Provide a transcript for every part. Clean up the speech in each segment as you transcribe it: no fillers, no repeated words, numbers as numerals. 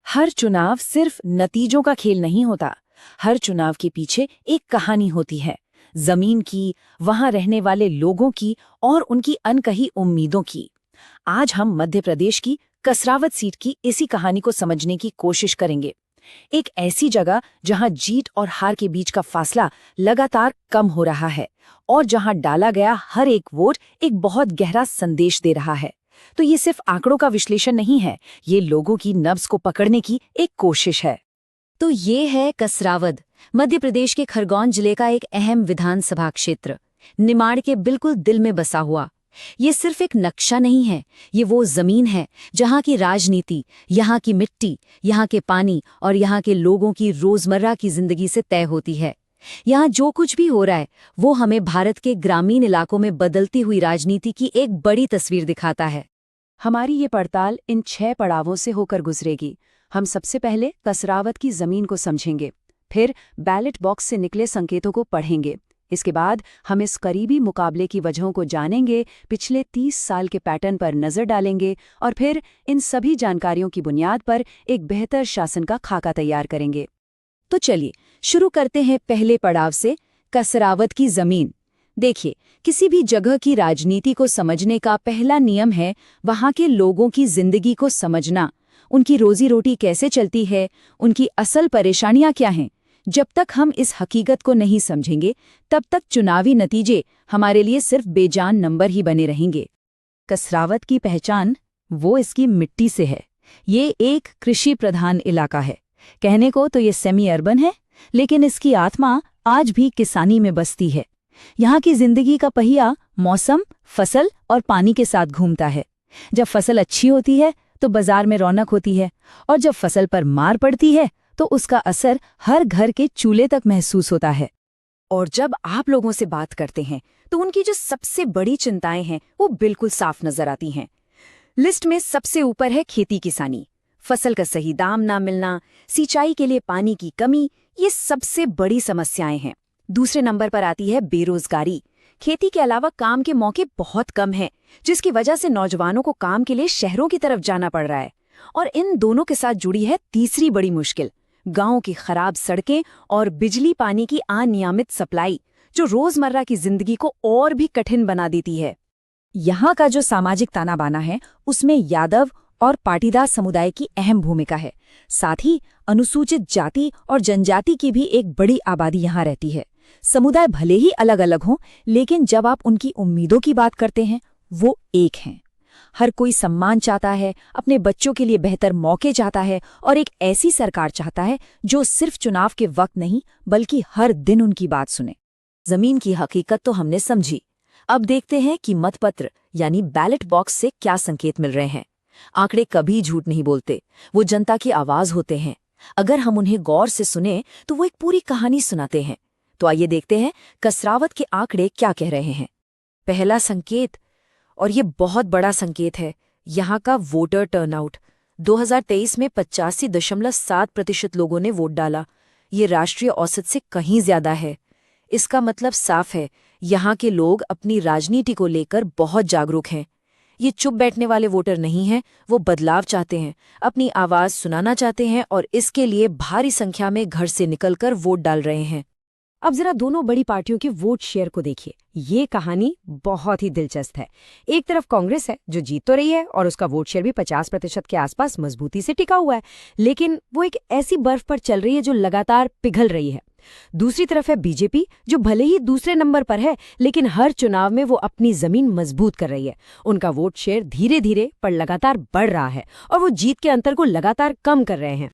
हर चुनाव सिर्फ नतीजों का खेल नहीं होता। हर चुनाव के पीछे एक कहानी होती है, जमीन की, वहां रहने वाले लोगों की और उनकी अनकही उम्मीदों की। आज हम मध्य प्रदेश की कसरावत सीट की इसी कहानी को समझने की कोशिश करेंगे। एक ऐसी जगह जहां जीत और हार के बीच का फासला लगातार कम हो रहा है और जहां डाला गया हर एक वोट एक बहुत गहरा संदेश दे रहा है। तो ये सिर्फ आंकड़ों का विश्लेषण नहीं है, ये लोगों की नब्ज को पकड़ने की एक कोशिश है। तो ये है कसरावद, मध्य प्रदेश के खरगोन जिले का एक अहम विधानसभा क्षेत्र, निमाड़ के बिल्कुल दिल में बसा हुआ। ये सिर्फ एक नक्शा नहीं है, ये वो जमीन है जहाँ की राजनीति, यहाँ की मिट्टी, यहाँ के पानी और यहाँ के लोगों की रोजमर्रा की जिंदगी से तय होती है। यहाँ जो कुछ भी हो रहा है वो हमें भारत के ग्रामीण इलाकों में बदलती हुई राजनीति की एक बड़ी तस्वीर दिखाता है। हमारी ये पड़ताल इन 6 पड़ावों से होकर गुजरेगी। हम सबसे पहले कसरावत की जमीन को समझेंगे, फिर बैलेट बॉक्स से निकले संकेतों को पढ़ेंगे। इसके बाद हम इस करीबी मुकाबले की वजहों को जानेंगे, पिछले 30 साल के पैटर्न पर नजर डालेंगे और फिर इन सभी जानकारियों की बुनियाद पर एक बेहतर शासन का खाका तैयार करेंगे। तो चलिए शुरू करते हैं पहले पड़ाव से, कसरावत की जमीन। देखिए, किसी भी जगह की राजनीति को समझने का पहला नियम है वहां के लोगों की जिंदगी को समझना, उनकी रोजी रोटी कैसे चलती है, उनकी असल परेशानियां क्या हैं। जब तक हम इस हकीकत को नहीं समझेंगे तब तक चुनावी नतीजे हमारे लिए सिर्फ बेजान नंबर ही बने रहेंगे। कसरावत की पहचान वो इसकी मिट्टी से है। ये एक कृषि प्रधान इलाका है। कहने को तो ये सेमी अर्बन है, लेकिन इसकी आत्मा आज भी किसानी में बसती है। यहाँ की जिंदगी का पहिया मौसम, फसल और पानी के साथ घूमता है। जब फसल अच्छी होती है तो बाजार में रौनक होती है, और जब फसल पर मार पड़ती है तो उसका असर हर घर के चूल्हे तक महसूस होता है। और जब आप लोगों से बात करते हैं तो उनकी जो सबसे बड़ी चिंताएं हैं वो बिल्कुल साफ नजर आती हैं। लिस्ट में सबसे ऊपर है खेती किसानी। फसल का सही दाम ना मिलना, सिंचाई के लिए पानी की कमी, ये सबसे बड़ी समस्याएं हैं। दूसरे नंबर पर आती है बेरोजगारी। खेती के अलावा काम के मौके बहुत कम हैं, जिसकी वजह से नौजवानों को काम के लिए शहरों की तरफ जाना पड़ रहा है। और इन दोनों के साथ जुड़ी है तीसरी बड़ी मुश्किल, गांवों की खराब सड़कें और बिजली पानी की अनियमित सप्लाई, जो रोजमर्रा की जिंदगी को और भी कठिन बना देती है। यहाँ का जो सामाजिक ताना बाना है उसमें यादव और पाटीदार समुदाय की अहम भूमिका है। साथ ही अनुसूचित जाति और जनजाति की भी एक बड़ी आबादी यहाँ रहती है। समुदाय भले ही अलग अलग हों, लेकिन जब आप उनकी उम्मीदों की बात करते हैं वो एक हैं। हर कोई सम्मान चाहता है, अपने बच्चों के लिए बेहतर मौके चाहता है और एक ऐसी सरकार चाहता है जो सिर्फ चुनाव के वक्त नहीं बल्कि हर दिन उनकी बात सुने। जमीन की हकीकत तो हमने समझी। अब देखते हैं कि मतपत्र यानी बैलेट बॉक्स से क्या संकेत मिल रहे हैं। आंकड़े कभी झूठ नहीं बोलते, वो जनता की आवाज होते हैं। अगर हम उन्हें गौर से सुने तो वो एक पूरी कहानी सुनाते हैं। तो आइए देखते हैं कसरावत के आंकड़े क्या कह रहे हैं। पहला संकेत, और ये बहुत बड़ा संकेत है, यहाँ का वोटर टर्नआउट। 2023 में 85.7% लोगों ने वोट डाला। ये राष्ट्रीय औसत से कहीं ज्यादा है। इसका मतलब साफ है, यहाँ के लोग अपनी राजनीति को लेकर बहुत जागरूक हैं। ये चुप बैठने वाले वोटर नहीं हैं, वो बदलाव चाहते हैं, अपनी आवाज सुनाना चाहते हैं और इसके लिए भारी संख्या में घर से निकलकर वोट डाल रहे हैं। अब जरा दोनों बड़ी पार्टियों के वोट शेयर को देखिए। ये कहानी बहुत ही दिलचस्प है। एक तरफ कांग्रेस है जो जीत तो रही है और उसका वोट शेयर भी 50% के आसपास मजबूती से टिका हुआ है, लेकिन वो एक ऐसी बर्फ पर चल रही है जो लगातार पिघल रही है। दूसरी तरफ है बीजेपी, जो भले ही दूसरे नंबर पर है, लेकिन हर चुनाव में वो अपनी जमीन मजबूत कर रही है। उनका वोट शेयर धीरे धीरे पर लगातार बढ़ रहा है और वो जीत के अंतर को लगातार कम कर रहे हैं।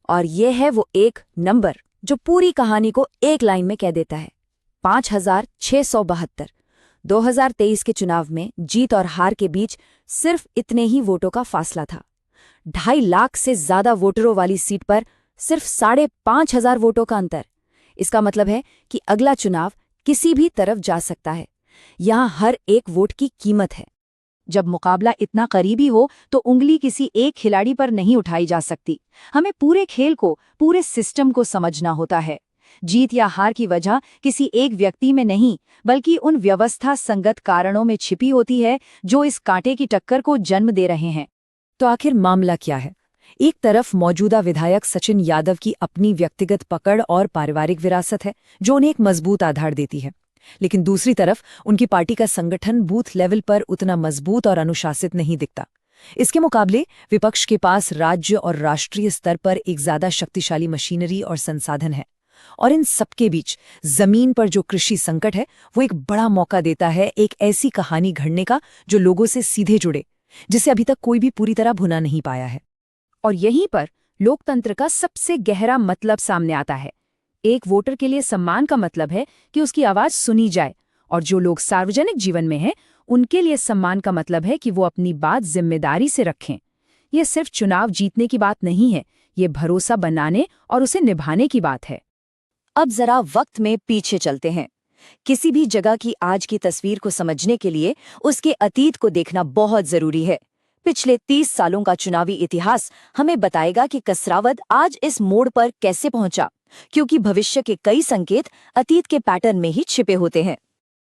और ये है वो एक नंबर जो पूरी कहानी को एक लाइन में कह देता है, 5672। 2023 के चुनाव में जीत और हार के बीच सिर्फ इतने ही वोटों का फासला था। 2.5 लाख से ज्यादा वोटरों वाली सीट पर सिर्फ 5,500 वोटों का अंतर। इसका मतलब है कि अगला चुनाव किसी भी तरफ जा सकता है। यहाँ हर एक वोट की कीमत है। जब मुकाबला इतना करीबी हो तो उंगली किसी एक खिलाड़ी पर नहीं उठाई जा सकती। हमें पूरे खेल को, पूरे सिस्टम को समझना होता है। जीत या हार की वजह किसी एक व्यक्ति में नहीं, बल्कि उन व्यवस्था संगत कारणों में छिपी होती है जो इस कांटे की टक्कर को जन्म दे रहे हैं। तो आखिर मामला क्या है? एक तरफ मौजूदा विधायक सचिन यादव की अपनी व्यक्तिगत पकड़ और पारिवारिक विरासत है जो उन्हें एक मजबूत आधार देती है, लेकिन दूसरी तरफ उनकी पार्टी का संगठन बूथ लेवल पर उतना मजबूत और अनुशासित नहीं दिखता। इसके मुकाबले विपक्ष के पास राज्य और राष्ट्रीय स्तर पर एक ज्यादा शक्तिशाली मशीनरी और संसाधन है, और इन सबके बीच जमीन पर जो कृषि संकट है वो एक बड़ा मौका देता है एक ऐसी कहानी घड़ने का जो लोगों से सीधे जुड़े, जिसे अभी तक कोई भी पूरी तरह भुना नहीं पाया है। और यहीं पर लोकतंत्र का सबसे गहरा मतलब सामने आता है। एक वोटर के लिए सम्मान का मतलब है कि उसकी आवाज सुनी जाए, और जो लोग सार्वजनिक जीवन में हैं उनके लिए सम्मान का मतलब है कि वो अपनी बात जिम्मेदारी से रखें। ये सिर्फ चुनाव जीतने की बात नहीं है, ये भरोसा बनाने और उसे निभाने की बात है। अब जरा वक्त में पीछे चलते हैं। किसी भी जगह की आज की तस्वीर को समझने के लिए उसके अतीत को देखना बहुत जरूरी है। पिछले 30 सालों का चुनावी इतिहास हमें बताएगा कि कसरावद आज इस मोड़ पर कैसे पहुंचा, क्योंकि भविष्य के कई संकेत अतीत के पैटर्न में ही छिपे होते हैं।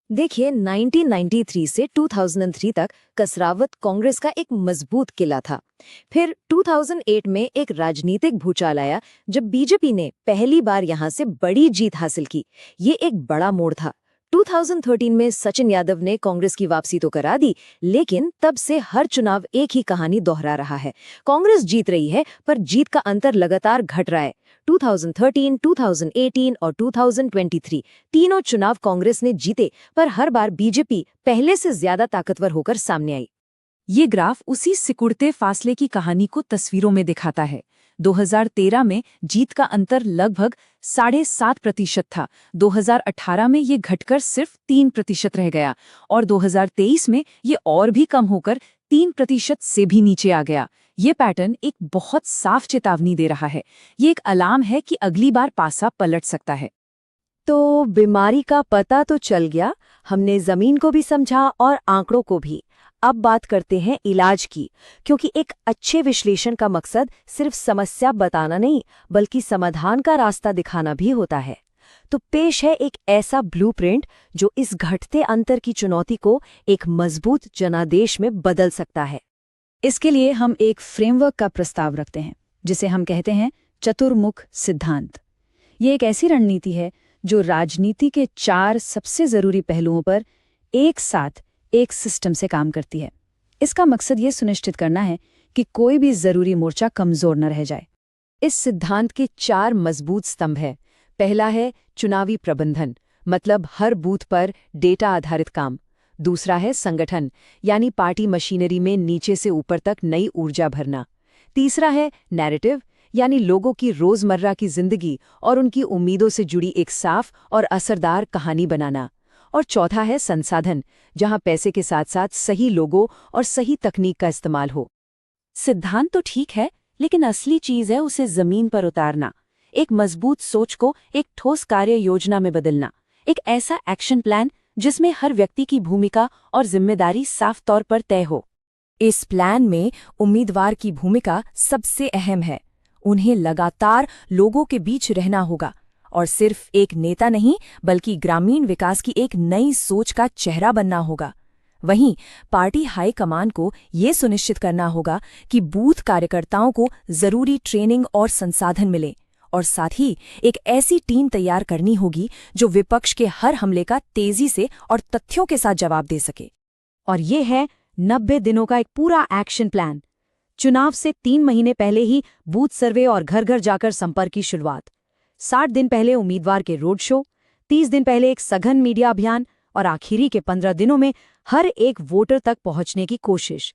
देखिए, 1993 से 2003 तक कसरावद कांग्रेस का एक मजबूत किला था। फिर 2008 में एक राजनीतिक भूचाल आया जब बीजेपी ने पहली बार यहां से बड़ी जीत हासिल की। ये एक बड़ा मोड़ था। 2013 में सचिन यादव ने कांग्रेस की वापसी तो करा दी, लेकिन तब से हर चुनाव एक ही कहानी दोहरा रहा है। कांग्रेस जीत रही है, पर जीत का अंतर लगातार घट रहा है। 2013, 2018 और 2023 तीनों चुनाव कांग्रेस ने जीते, पर हर बार बीजेपी पहले से ज्यादा ताकतवर होकर सामने आई। ये ग्राफ उसी सिकुड़ते फासले की कहानी को तस्वीरों में दिखाता है। 2013 में जीत का अंतर लगभग 7.5% था, 2018 में ये घटकर सिर्फ 3% रह गया, और 2023 में ये और भी कम होकर 3% से भी नीचे आ गया। ये पैटर्न एक बहुत साफ चेतावनी दे रहा है। ये एक अलार्म है कि अगली बार पासा पलट सकता है। तो बीमारी का पता तो चल गया, हमने जमीन को भी समझा और आंकड़ों को भी। अब बात करते हैं इलाज की, क्योंकि एक अच्छे विश्लेषण का मकसद सिर्फ समस्या बताना नहीं, बल्कि समाधान का रास्ता दिखाना भी होता है। तो पेश है एक ऐसा ब्लूप्रिंट जो इस घटते अंतर की चुनौती को एक मजबूत जनादेश में बदल सकता है। इसके लिए हम एक फ्रेमवर्क का प्रस्ताव रखते हैं, जिसे हम कहते हैं चतुर्मुख सिद्धांत। ये एक ऐसी रणनीति है जो राजनीति के 4 सबसे जरूरी पहलुओं पर एक साथ एक सिस्टम से काम करती है। इसका मकसद ये सुनिश्चित करना है कि कोई भी जरूरी मोर्चा कमजोर न रह जाए। इस सिद्धांत के 4 मजबूत स्तंभ हैं। पहला है चुनावी प्रबंधन, मतलब हर बूथ पर डेटा आधारित काम। दूसरा है संगठन, यानी पार्टी मशीनरी में नीचे से ऊपर तक नई ऊर्जा भरना। तीसरा है नैरेटिव, यानी लोगों की रोजमर्रा की जिंदगी और उनकी उम्मीदों से जुड़ी एक साफ और असरदार कहानी बनाना। और चौथा है संसाधन, जहां पैसे के साथ साथ सही लोगों और सही तकनीक का इस्तेमाल हो। सिद्धांत तो ठीक है, लेकिन असली चीज है उसे जमीन पर उतारना, एक मजबूत सोच को एक ठोस कार्य योजना में बदलना, एक ऐसा एक्शन प्लान जिसमें हर व्यक्ति की भूमिका और जिम्मेदारी साफ तौर पर तय हो। इस प्लान में उम्मीदवार की भूमिका सबसे अहम है। उन्हें लगातार लोगों के बीच रहना होगा, और सिर्फ एक नेता नहीं बल्कि ग्रामीण विकास की एक नई सोच का चेहरा बनना होगा। वहीं पार्टी हाईकमान को ये सुनिश्चित करना होगा कि बूथ कार्यकर्ताओं को जरूरी ट्रेनिंग और संसाधन मिले, और साथ ही एक ऐसी टीम तैयार करनी होगी जो विपक्ष के हर हमले का तेजी से और तथ्यों के साथ जवाब दे सके। और ये है 90 दिनों का एक पूरा एक्शन प्लान। चुनाव से 3 महीने पहले ही बूथ सर्वे और घर घर जाकर संपर्क की शुरुआत, 60 दिन पहले उम्मीदवार के रोड शो, 30 दिन पहले एक सघन मीडिया अभियान, और आखिरी के 15 दिनों में हर एक वोटर तक पहुंचने की कोशिश।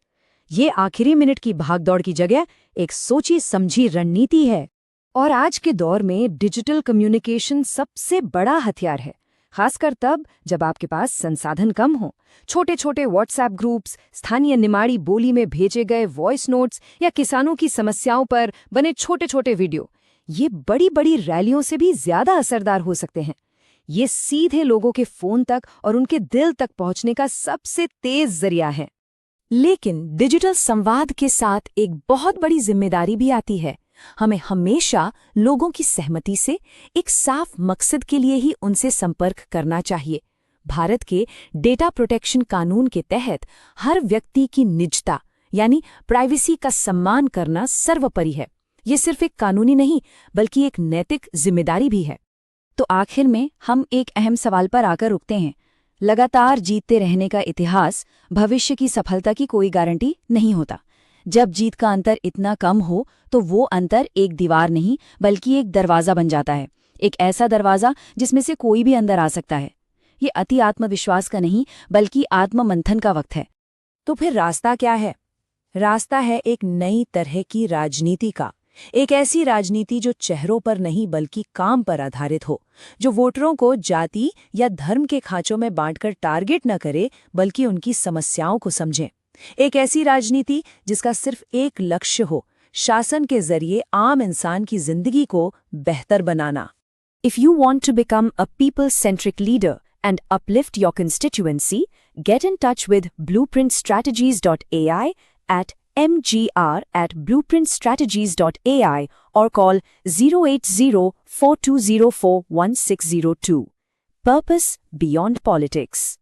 ये आखिरी मिनट की भागदौड़ की जगह एक सोची समझी रणनीति है। और आज के दौर में डिजिटल कम्युनिकेशन सबसे बड़ा हथियार है, खासकर तब जब आपके पास संसाधन कम हो। छोटे छोटे व्हाट्सएप ग्रुप्स, स्थानीय निमाड़ी बोली में भेजे गए वॉइस नोट्स या किसानों की समस्याओं पर बने छोटे छोटे वीडियो, ये बड़ी बड़ी रैलियों से भी ज्यादा असरदार हो सकते हैं। ये सीधे लोगों के फोन तक और उनके दिल तक पहुंचने का सबसे तेज जरिया है। लेकिन डिजिटल संवाद के साथ एक बहुत बड़ी जिम्मेदारी भी आती है। हमें हमेशा लोगों की सहमति से एक साफ मकसद के लिए ही उनसे संपर्क करना चाहिए। भारत के डेटा प्रोटेक्शन कानून के तहत हर व्यक्ति की निजता यानी प्राइवेसी का सम्मान करना सर्वोपरि है। ये सिर्फ एक कानूनी नहीं बल्कि एक नैतिक जिम्मेदारी भी है। तो आखिर में हम एक अहम सवाल पर आकर रुकते हैं। लगातार जीतते रहने का इतिहास भविष्य की सफलता की कोई गारंटी नहीं होता। जब जीत का अंतर इतना कम हो तो वो अंतर एक दीवार नहीं बल्कि एक दरवाज़ा बन जाता है, एक ऐसा दरवाज़ा जिसमें से कोई भी अंदर आ सकता है। ये अति आत्मविश्वास का नहीं बल्कि आत्ममंथन का वक्त है। तो फिर रास्ता क्या है? रास्ता है एक नई तरह की राजनीति का, एक ऐसी राजनीति जो चेहरों पर नहीं बल्कि काम पर आधारित हो, जो वोटरों को जाति या धर्म के खांचों में बांटकर टारगेट न करे बल्कि उनकी समस्याओं को समझे। एक ऐसी राजनीति जिसका सिर्फ एक लक्ष्य हो, शासन के जरिए आम इंसान की जिंदगी को बेहतर बनाना। If you want to become a people-centric leader and uplift your constituency, get in touch with blueprintstrategies.ai at mgr@blueprintstrategies.ai or call 080-4204-1602. Purpose beyond politics.